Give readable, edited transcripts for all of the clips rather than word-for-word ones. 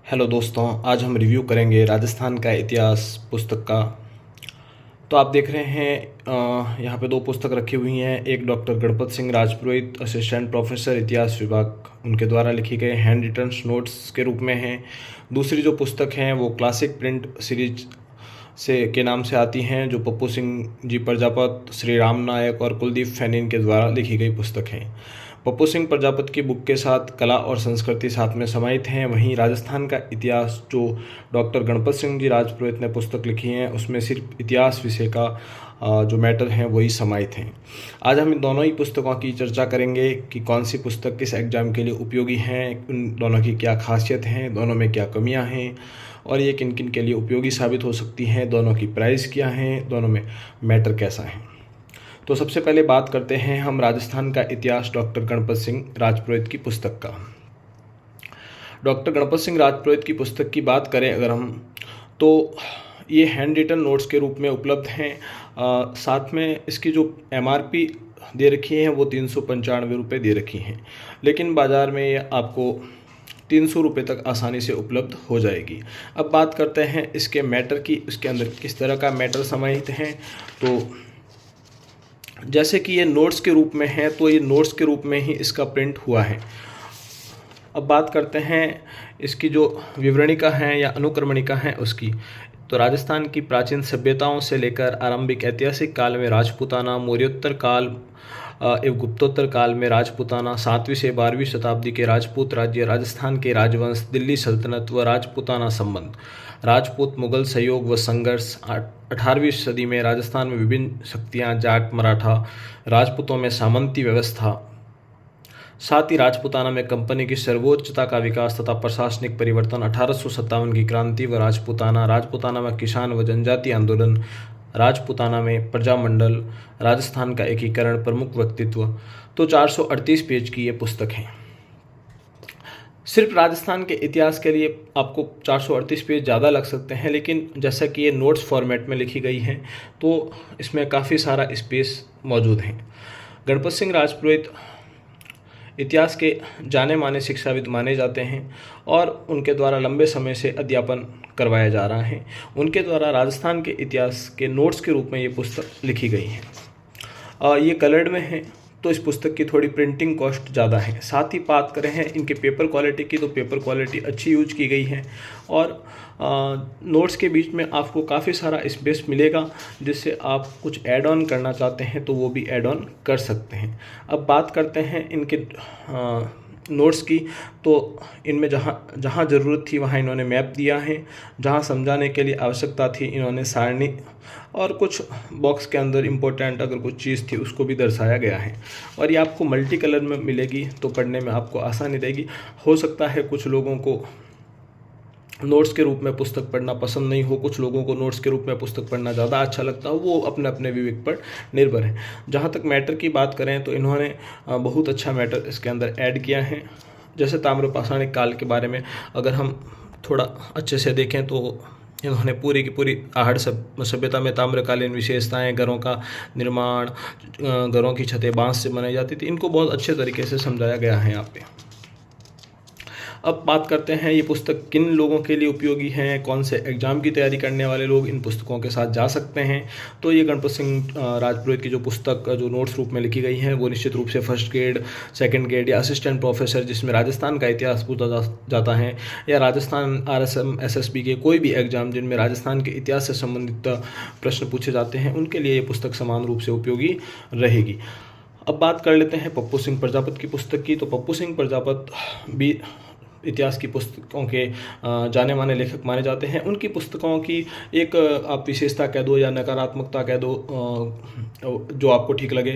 Hello दोस्तों, आज हम रिव्यू करेंगे राजस्थान का इतिहास पुस्तक का। तो आप देख रहे हैं यहाँ पे दो पुस्तक रखी हुई हैं। एक doctor Ganpat Singh Rajpurohit, assistant professor इतिहास विभाग, उनके द्वारा लिखी गई हैंड रिटन नोट्स के रूप में है। दूसरी जो पुस्तक हैं वो क्लासिक प्रिंट सीरीज के नाम से आती हैं, जो पप्पू सिंह जी प्रजापत, श्री राम नायक और कुलदीप फैनिन के द्वारा लिखी गई पुस्तक हैं। पप्पू सिंह प्रजापत की बुक के साथ कला और संस्कृति साथ में समाहित हैं। वहीं राजस्थान का इतिहास जो डॉक्टर गणपत सिंह जी राजपुरोहित ने पुस्तक लिखी है, उसमें सिर्फ इतिहास विषय का जो मैटर हैं वही समाहित हैं। आज हम इन दोनों ही पुस्तकों की चर्चा करेंगे कि कौन सी पुस्तक किस एग्ज़ाम के लिए उपयोगी हैं, उन दोनों की क्या खासियत हैं, दोनों में क्या कमियां हैं और ये किन किन के लिए उपयोगी साबित हो सकती हैं, दोनों की प्राइस क्या हैं, दोनों में मैटर कैसा है। तो सबसे पहले बात करते हैं हम राजस्थान का इतिहास डॉक्टर गणपत सिंह राजपुरोहित की पुस्तक का। डॉक्टर गणपत सिंह राजपुरोहित की पुस्तक की बात करें अगर हम, तो ये हैंड रिटन नोट्स के रूप में उपलब्ध हैं। साथ में इसकी जो MRP दे रखी है वो 395 रुपये दे रखी हैं, लेकिन बाज़ार में ये आपको 300 रुपये तक आसानी से उपलब्ध हो जाएगी। अब बात करते हैं इसके मैटर की, इसके अंदर किस तरह का मैटर समाहित है। तो जैसे कि ये नोट्स के रूप में है, तो ये नोट्स के रूप में ही इसका प्रिंट हुआ है। अब बात करते हैं इसकी जो विवरणिका है या अनुक्रमणिका है उसकी। तो राजस्थान की प्राचीन सभ्यताओं से लेकर आरंभिक ऐतिहासिक काल में राजपूताना, मौर्योत्तर काल एवं गुप्तोत्तर काल में राजपूताना, 7वीं से 12वीं शताब्दी के राजपूत राज्य, राजस्थान के राजवंश, दिल्ली सल्तनत व राजपूताना संबंध, राजपूत मुगल सहयोग व संघर्ष, 18वीं सदी में राजस्थान में विभिन्न शक्तियाँ, जाट, मराठा, राजपूतों में सामंती व्यवस्था, साथ ही राजपूताना में कंपनी की सर्वोच्चता का विकास तथा प्रशासनिक परिवर्तन, 1857 की क्रांति व राजपूताना में किसान व जनजाति आंदोलन, राजपूताना में प्रजामंडल, राजस्थान का एकीकरण, प्रमुख व्यक्तित्व। तो 438 पेज की ये पुस्तक है। सिर्फ राजस्थान के इतिहास के लिए आपको 438 पेज ज़्यादा लग सकते हैं, लेकिन जैसा कि ये नोट्स फॉर्मेट में लिखी गई है तो इसमें काफ़ी सारा स्पेस मौजूद है। गणपत सिंह राजपुरोहित इतिहास के जाने माने शिक्षाविद माने जाते हैं और उनके द्वारा लंबे समय से अध्यापन करवाया जा रहा है। उनके द्वारा राजस्थान के इतिहास के नोट्स के रूप में ये पुस्तक लिखी गई है। ये कलर्ड में है, तो इस पुस्तक की थोड़ी प्रिंटिंग कॉस्ट ज़्यादा है। साथ ही बात करें हैं इनके पेपर क्वालिटी की, तो पेपर क्वालिटी अच्छी यूज की गई है और नोट्स के बीच में आपको काफ़ी सारा स्पेस मिलेगा, जिससे आप कुछ ऐड ऑन करना चाहते हैं तो वो भी ऐड ऑन कर सकते हैं। अब बात करते हैं इनके नोट्स की, तो इनमें जहाँ जहाँ ज़रूरत थी वहाँ इन्होंने मैप दिया है, जहाँ समझाने के लिए आवश्यकता थी इन्होंने सारणी, और कुछ बॉक्स के अंदर इम्पोर्टेंट अगर कुछ चीज़ थी उसको भी दर्शाया गया है। और ये आपको मल्टी कलर में मिलेगी, तो पढ़ने में आपको आसानी रहेगी। हो सकता है कुछ लोगों को नोट्स के रूप में पुस्तक पढ़ना पसंद नहीं हो, कुछ लोगों को नोट्स के रूप में पुस्तक पढ़ना ज़्यादा अच्छा लगता हो, वो अपने अपने विवेक पर निर्भर है। जहाँ तक मैटर की बात करें तो इन्होंने बहुत अच्छा मैटर इसके अंदर ऐड किया है। जैसे ताम्रपाषाणिक काल के बारे में अगर हम थोड़ा अच्छे से देखें तो इन्होंने पूरी की पूरी आहड़ सभ्यता में ताम्रकालीन विशेषताएं, घरों का निर्माण, घरों की छतें बांस से बनाई जाती थी, इनको बहुत अच्छे तरीके से समझाया गया है यहाँ पे। अब बात करते हैं ये पुस्तक किन लोगों के लिए उपयोगी हैं, कौन से एग्ज़ाम की तैयारी करने वाले लोग इन पुस्तकों के साथ जा सकते हैं। तो ये गणपत सिंह राजपुरोहित की जो पुस्तक जो नोट्स रूप में लिखी गई है वो निश्चित रूप से फर्स्ट ग्रेड, सेकंड ग्रेड या असिस्टेंट प्रोफेसर जिसमें राजस्थान का इतिहास पूछा जाता है, या राजस्थान RSM SSB के कोई भी एग्ज़ाम जिनमें राजस्थान के इतिहास से संबंधित प्रश्न पूछे जाते हैं, उनके लिए ये पुस्तक समान रूप से उपयोगी रहेगी। अब बात कर लेते हैं पप्पू सिंह प्रजापत की पुस्तक की। तो पप्पू सिंह प्रजापत भी इतिहास की पुस्तकों के जाने माने लेखक माने जाते हैं। उनकी पुस्तकों की एक आप विशेषता कह दो या नकारात्मकता कह दो, जो आपको ठीक लगे,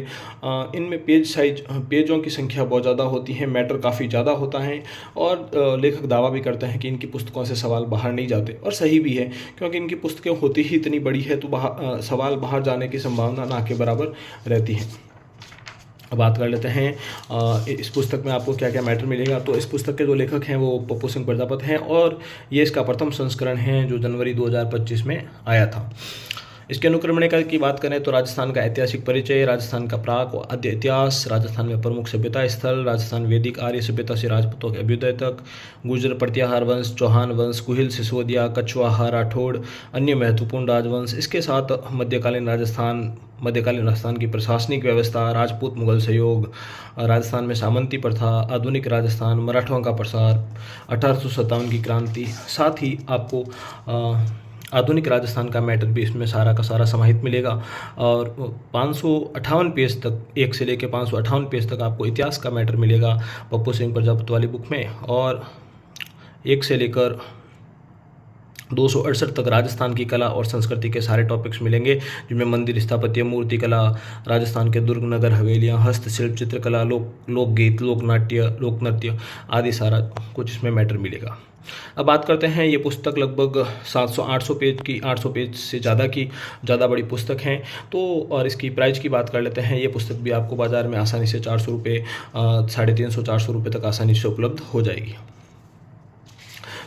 इनमें पेजों की संख्या बहुत ज़्यादा होती है, मैटर काफ़ी ज़्यादा होता है और लेखक दावा भी करते हैं कि इनकी पुस्तकों से सवाल बाहर नहीं जाते, और सही भी है, क्योंकि इनकी पुस्तकें होती ही इतनी बड़ी है तो सवाल बाहर जाने की संभावना ना के बराबर रहती है। अब बात कर लेते हैं इस पुस्तक में आपको क्या क्या मैटर मिलेगा। तो इस पुस्तक के जो लेखक हैं वो पप्पू सिंह प्रजापत हैं और ये इसका प्रथम संस्करण है जो जनवरी 2025 में आया था। इसके अनुक्रमणिका की बात करें तो राजस्थान का ऐतिहासिक परिचय, राजस्थान का प्राक व आद्य इतिहास, राजस्थान में प्रमुख सभ्यता स्थल, राजस्थान वैदिक आर्य सभ्यता से राजपूतों के अभ्युदय तक, गुर्जर प्रत्याहार वंश, चौहान वंश, कुहिल, सिसोदिया, कछवाहा, राठौड़, अन्य महत्वपूर्ण राजवंश। इसके साथ मध्यकालीन राजस्थान की प्रशासनिक व्यवस्था, राजपूत मुगल सहयोग, राजस्थान में सामंती प्रथा, आधुनिक राजस्थान, मराठों का प्रसार, 1857 की क्रांति, साथ ही आपको आधुनिक राजस्थान का मैटर भी इसमें सारा का सारा समाहित मिलेगा। और 558 पेज तक, 1 से लेकर 558 पेज तक आपको इतिहास का मैटर मिलेगा पप्पू सिंह प्रजापति वाली बुक में, और 1 से लेकर 268 तक राजस्थान की कला और संस्कृति के सारे टॉपिक्स मिलेंगे, जिनमें मंदिर स्थापत्य, मूर्ति कला, राजस्थान के दुर्ग नगर हवेलियाँ, हस्तशिल्प, चित्रकला, लोकगीत, लोकनाट्य, लोकनृत्य आदि सारा कुछ इसमें मैटर मिलेगा। अब बात करते हैं, ये पुस्तक लगभग 700-800 पेज की, 800 पेज से ज़्यादा बड़ी पुस्तक हैं। तो और इसकी प्राइस की बात कर लेते हैं। ये पुस्तक भी आपको बाज़ार में आसानी से 400 रुपये, 350-400 रुपये तक आसानी से उपलब्ध हो जाएगी।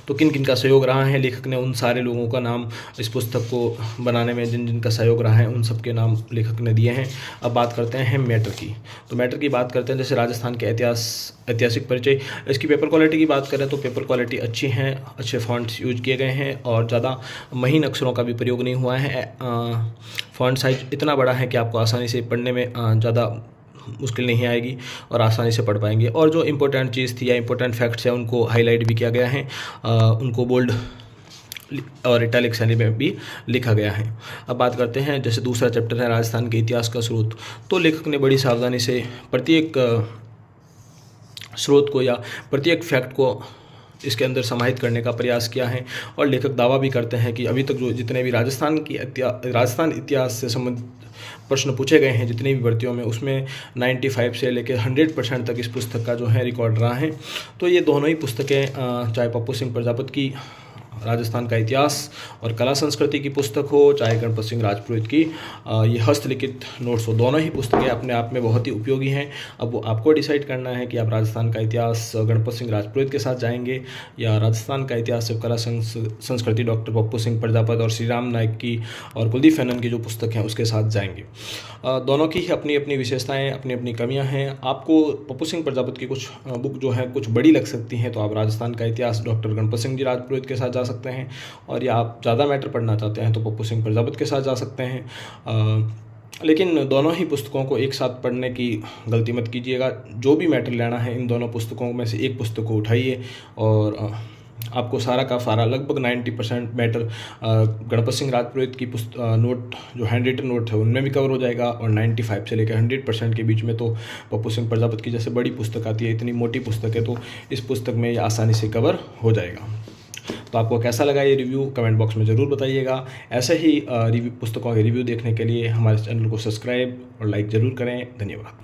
तो किन किन का सहयोग रहा है, लेखक ने उन सारे लोगों का नाम इस पुस्तक को बनाने में जिन जिन का सहयोग रहा है उन सब के नाम लेखक ने दिए हैं। अब बात करते हैं मैटर की। तो मैटर की बात करते हैं, जैसे राजस्थान के ऐतिहासिक परिचय। इसकी पेपर क्वालिटी की बात करें तो पेपर क्वालिटी अच्छी हैं, अच्छे फॉन्ट्स यूज किए गए हैं और ज़्यादा महीन अक्षरों का भी प्रयोग नहीं हुआ है। फॉन्ट साइज इतना बड़ा है कि आपको आसानी से पढ़ने में ज़्यादा मुश्किल नहीं आएगी और आसानी से पढ़ पाएंगे। और जो इम्पोर्टेंट चीज़ थी या इम्पोर्टेंट फैक्ट्स हैं उनको हाईलाइट भी किया गया है, उनको बोल्ड और इटैलिक शैली में भी लिखा गया है। अब बात करते हैं, जैसे दूसरा चैप्टर है राजस्थान के इतिहास का स्रोत। तो लेखक ने बड़ी सावधानी से प्रत्येक स्रोत को या प्रत्येक फैक्ट को इसके अंदर समाहित करने का प्रयास किया है। और लेखक दावा भी करते हैं कि अभी तक जो जितने भी राजस्थान इतिहास से संबंधित प्रश्न पूछे गए हैं जितनी भी भर्तियों में, उसमें 95 से लेकर 100% तक इस पुस्तक का जो है रिकॉर्ड रहा है। तो ये दोनों ही पुस्तकें, चाहे पप्पू सिंह प्रजापति की राजस्थान का इतिहास और कला संस्कृति की पुस्तक हो, चाहे गणपत सिंह राजपुरोहित की ये हस्तलिखित नोट्स हो, दोनों ही पुस्तकें अपने आप में बहुत ही उपयोगी हैं। अब वो आपको डिसाइड करना है कि आप राजस्थान का इतिहास गणपत सिंह राजपुरोहित के साथ जाएंगे या राजस्थान का इतिहास और कला संस्कृति डॉक्टर पप्पू सिंह प्रजापति और श्री राम नायक की और कुलदीप फैनन की जो पुस्तक हैं उसके साथ जाएंगे। दोनों की अपनी अपनी विशेषताएँ, अपनी अपनी कमियाँ हैं। आपको पप्पू सिंह प्रजापति की कुछ बुक जो है कुछ बड़ी लग सकती हैं, तो आप राजस्थान का इतिहास डॉक्टर गणपत सिंह जी राजपुरोहित के साथ जा सकते हैं। और या आप ज़्यादा मैटर पढ़ना चाहते हैं तो पप्पू सिंह प्रजापति के साथ जा सकते हैं। लेकिन दोनों ही पुस्तकों को एक साथ पढ़ने की गलती मत कीजिएगा। जो भी मैटर लेना है इन दोनों पुस्तकों में से एक पुस्तक को उठाइए और आपको सारा का सारा लगभग 90% मैटर गणपत सिंह राजपुरोहित की नोट जो हैंड रिटन नोट है उनमें भी कवर हो जाएगा। और 95 से लेकर 100% के बीच में तो पप्पू सिंह प्रजापति की जैसे बड़ी पुस्तक आती है, इतनी मोटी पुस्तक है, तो इस पुस्तक में ये आसानी से कवर हो जाएगा। तो आपको कैसा लगा ये रिव्यू कमेंट बॉक्स में ज़रूर बताइएगा। ऐसे ही पुस्तकों के रिव्यू देखने के लिए हमारे चैनल को सब्सक्राइब और लाइक ज़रूर करें। धन्यवाद।